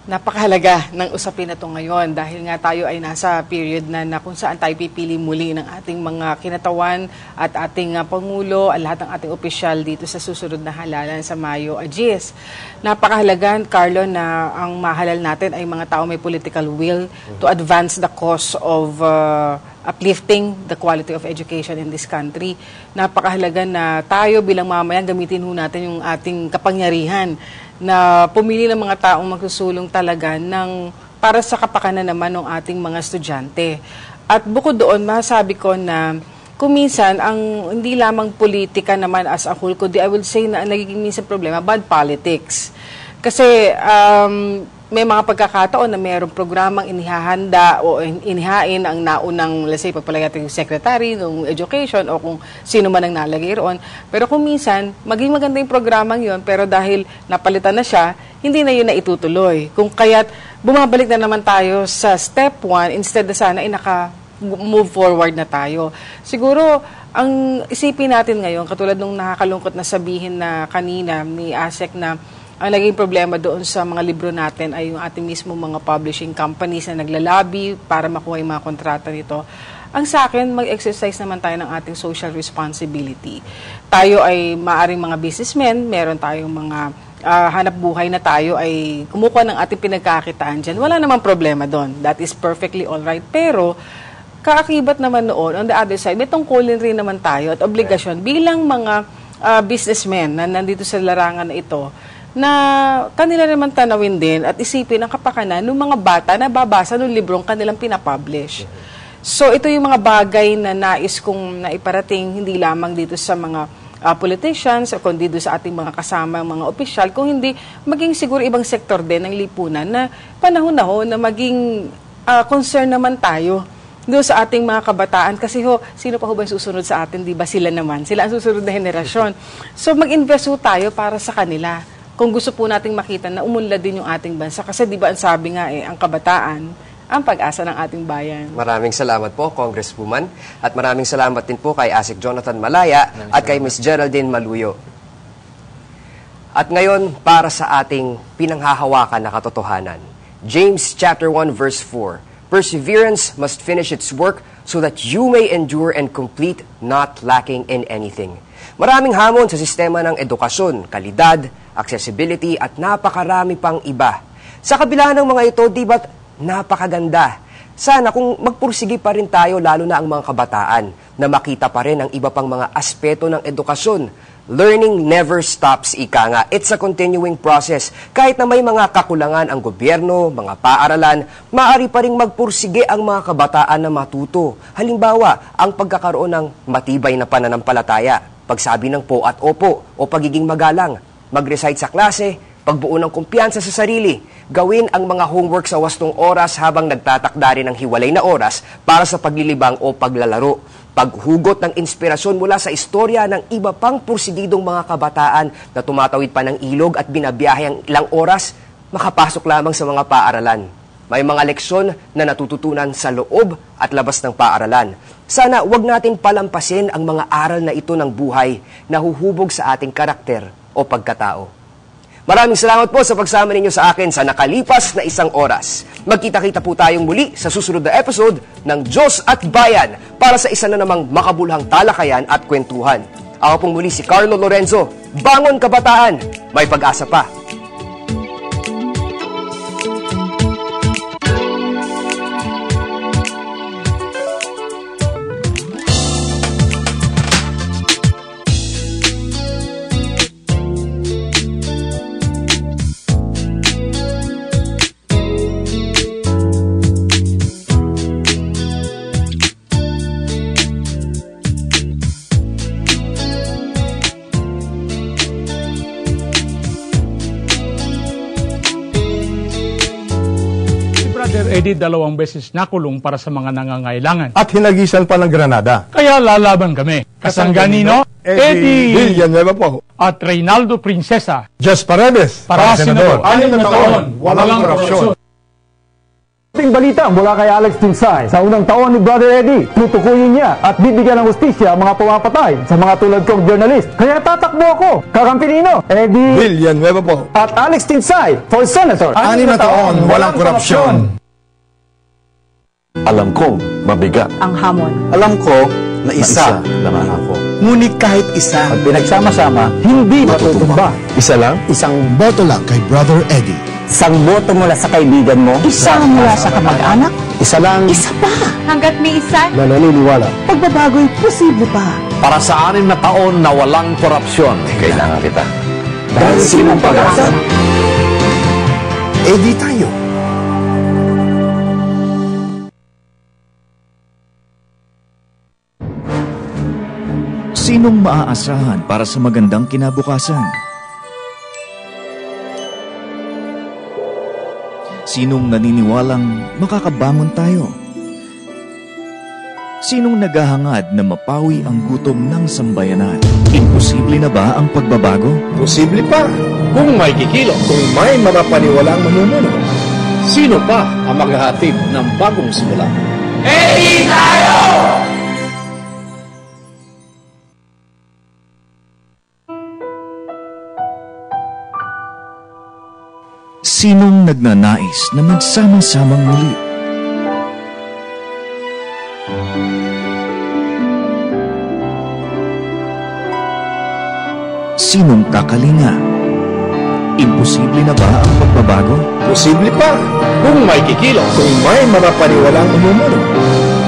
Napakahalaga ng usapin na ito ngayon dahil nga tayo ay nasa period na kung saan tayo pipili muli ng ating mga kinatawan at ating Pangulo at lahat ng ating opisyal dito sa susunod na halalan sa Mayo Agis. Napakahalaga, Carlo, na ang mahalal natin ay mga tao may political will to advance the cause of uplifting the quality of education in this country. Napakahalaga na tayo bilang mamayan gamitin natin yung ating kapangyarihan na pumili ng mga taong magsusulong talaga para sa kapakanan naman ng ating mga estudyante. At bukod doon, masasabi ko na kuminsan, ang hindi lamang politika naman as a whole, kundi I would say na nagiging minsan problema, bad politics. Kasi may mga pagkakataon na mayroong programang inihahanda o inihain ang naunang, let's say, pagpalagay yung secretary ng education o kung sino man ang nalagay roon. Pero kung minsan, maging maganda yung programang yon pero dahil napalitan na siya, hindi na yun na itutuloy. Kung kaya't bumabalik na naman tayo sa step 1 instead na sana naka-move forward na tayo. Siguro, ang isipin natin ngayon, katulad nung nakakalungkot na sabihin na kanina ni ASEC na ang naging problema doon sa mga libro natin ay yung ating mismo mga publishing companies na naglalabi para makuha yung mga kontrata nito. Ang sa akin, mag-exercise naman tayo ng ating social responsibility. Tayo ay maaring mga businessmen, meron tayong mga hanap buhay na tayo ay kumukuha ng ating pinagkakitaan dyan. Wala namang problema doon. That is perfectly alright. Pero, kaakibat naman noon, on the other side, may tungkulin rin naman tayo at obligasyon bilang mga businessmen na nandito sa larangan na ito, na kanila naman tanawin din at isipin ang kapakanan ng mga bata na babasa ng librong kanilang pinapublish. So, ito yung mga bagay na nais kong naiparating hindi lamang dito sa mga politicians o kundi dito sa ating mga kasama, mga opisyal, kung hindi maging siguro ibang sektor din ng lipunan na panahon na maging concern naman tayo doon sa ating mga kabataan. Kasi sino pa ba yung susunod sa atin? Di ba sila naman? Sila ang susunod na henerasyon. So, mag-invest tayo para sa kanila. Kung gusto po nating makita na umunlad din yung ating bansa. Kasi di ba ang sabi nga ang kabataan, ang pag-asa ng ating bayan. Maraming salamat po, Congresswoman. At maraming salamat din po kay ASEC Jonathan Malaya at kay Ms. Geraldine Maluyo. At ngayon, para sa ating pinanghahawakan na katotohanan. James chapter 1 verse 4. Perseverance must finish its work so that you may endure and complete, not lacking in anything. Maraming hamon sa sistema ng edukasyon, kalidad, accessibility at napakarami pang iba. Sa kabila ng mga ito, di ba't napakaganda? Sana kung magpursige pa rin tayo, lalo na ang mga kabataan, na makita pa rin ang iba pang mga aspeto ng edukasyon. Learning never stops, ika nga. It's a continuing process. Kahit na may mga kakulangan ang gobyerno, mga paaralan, maaari pa rin magpursige ang mga kabataan na matuto. Halimbawa, ang pagkakaroon ng matibay na pananampalataya, pagsabi ng po at opo o pagiging magalang, mag-recite sa klase, pagbuo ng kumpiyansa sa sarili, gawin ang mga homework sa wastong oras habang nagtatakda rin ng hiwalay na oras para sa paglilibang o paglalaro, paghugot ng inspirasyon mula sa istorya ng iba pang pursigidong mga kabataan na tumatawid pa ng ilog at binabiyahe ang ilang oras, makapasok lamang sa mga paaralan. May mga leksyon na natututunan sa loob at labas ng paaralan. Sana wag natin palampasin ang mga aral na ito ng buhay na huhubog sa ating karakter o pagkatao. Maraming salamat po sa pagsama ninyo sa akin sa nakalipas na 1 oras. Magkita-kita po tayong muli sa susunod na episode ng Diyos at Bayan para sa isa na namang makabuluhang talakayan at kwentuhan. Ako pong muli si Carlo Lorenzo. Bangon kabataan! May pag-asa pa! Eddie 2 beses nakulong para sa mga nangangailangan. At hinagisan pa ng Granada. Kaya lalaban kami. Kasangganino, Eddie Villanueva po. At Reynaldo Princesa. Just Paredes. Para Senador. 6 na taon, walang korupsyon. Ting balita mula kay Alex Tinsay. Sa unang taon ni Brother Eddie, tutukuyin niya at bibigyan ng hustisya ang mga pumapatay sa mga tulad kong journalist. Kaya tatakbo ako, Kakampinino, Eddie Villanueva po. at Alex Tinsay for Senator. 6 na taon, walang korupsyon. Alam kong mabigat. Ang hamon. Alam ko na isa lang ako. Ngunit kahit isa, Pag pinagsama-sama, hindi matutumba. Isa lang? isang boto lang kay Brother Eddie. Isang boto mula sa kaibigan mo. Isa mula sa kamag-anak. Isa lang Isa pa. Hanggat may isa, na naniniwala. pagbabago'y posible pa. Para sa 6 na taon na walang korupsyon, kailangan kita. Dahil sinong pag-asa, Eddie tayo. Sinong maaasahan para sa magandang kinabukasan? Sinong naniniwalang makakabangon tayo? Sinong naghahangad na mapawi ang gutom ng sambayanan? Imposible na ba ang pagbabago? Posible pa. Kung may kikilo, kung may mapapaniwalang mamumuno. Sino pa ang maghahatid ng bagong simula? Eddie tayo! Sinong nagnanais na magsama-samang muli? Sinong kakalinga? Imposible na ba ang pagbabago? Posible pa. Kung may kikilo, kung may mapapaniwalang mamumuno.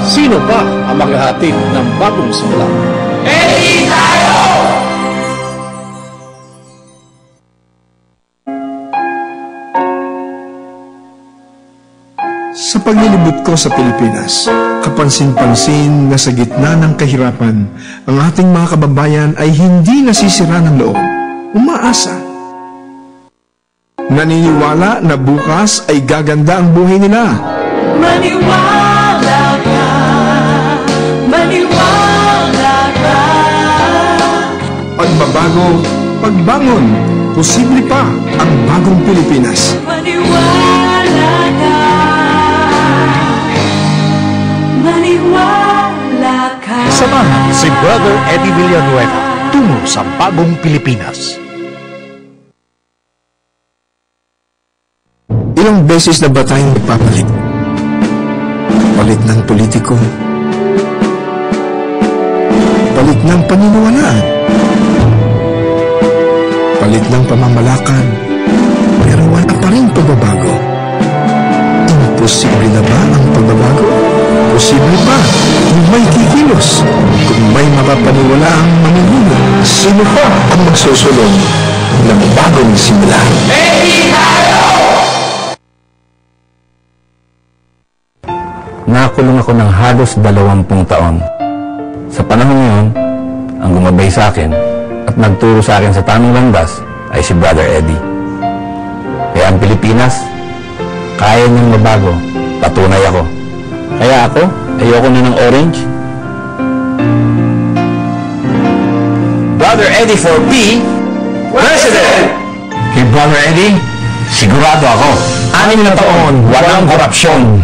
Sino pa ang maghahatid ng bagong simula? Eddie tayo! Sa paglilibot ko sa Pilipinas, kapansin-pansin na sa gitna ng kahirapan, ang ating mga kababayan ay hindi nasisira ng loob, umaasa. Naniniwala na bukas ay gaganda ang buhay nila. Maniwala ka, maniwala ka. Pagbabago, pagbangon, posible pa ang bagong Pilipinas. Maniwala ka, maniwala ka. Samahan si Brother Eddie Villanueva tungo sa bagong Pilipinas. Ilang beses na ba tayong nagpapalit? Palit ng politiko. Palit ng paniniwalaan. Palit ng pamamalakad. Pero wala pa rin pagbabago. Imposible na ba ang pagbabago? Posible pa kung may kikilos. Kung may mapapaniwala ang mamumuno. Sino pa ang magsusulong ng bagong simula? Eddie tayo! Nakakulong ako ng halos 20 taon. Sa panahon ngayon, ang gumabay sa akin at nagturo sa akin sa tamang landas ay si Brother Eddie. Kaya ang Pilipinas, kaya niyang mabago, patunay ako. Kaya ako, ayoko na ng orange. Brother Eddie for P, President! Kay Brother Eddie, sigurado ako, 6 na taon, walang korupsyon.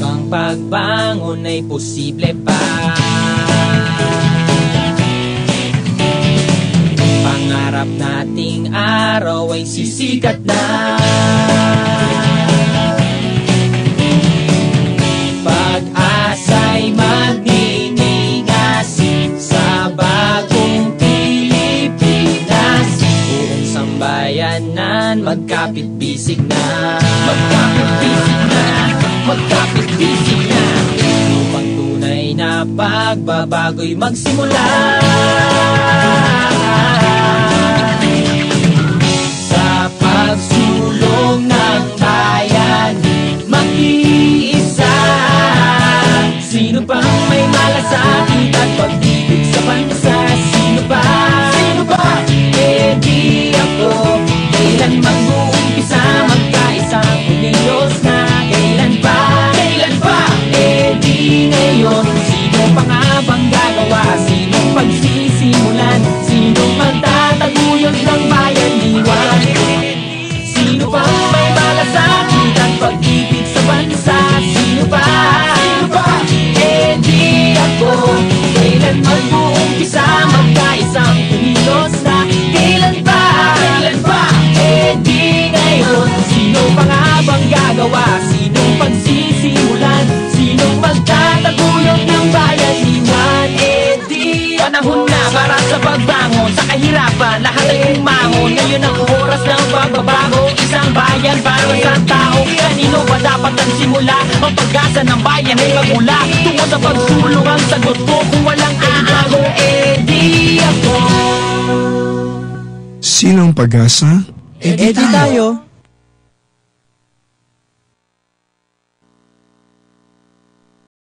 Ang pagbangon ay posible pa. Pangarap nating araw ay sisikat na. Pag-asa'y magningas sa bagong Pilipinas. Buong sambayanan magkapit-bisig na. Magkapit-bisig na. Magkapit-bisig na. Upang tunay na pagbabago'y magsimula. Sa pagsulong ng bayan, mag-iisa. Sino pang may malasakit at pag-ibig sa bansa? Sino pa? Sino pa? Eddie ako. Kailan mag-uumpisa magkaisang Diyos na? Kailan pa? Eddie ngayon. Sino pa nga bang gagawa? Sinong pagsisimulan? Sinong hamon sa kahirapan, lahat ay umahon. Ngayon ang oras ng pagbabago, isang bayan para sa tao. Kanino ba dapat ang simula? Ang pag-asa ng bayan ay magmula tungkol sa pagsulong ang sagot ko. Kung walang aago, edi ako. Sinong pag-asa? Edi tayo.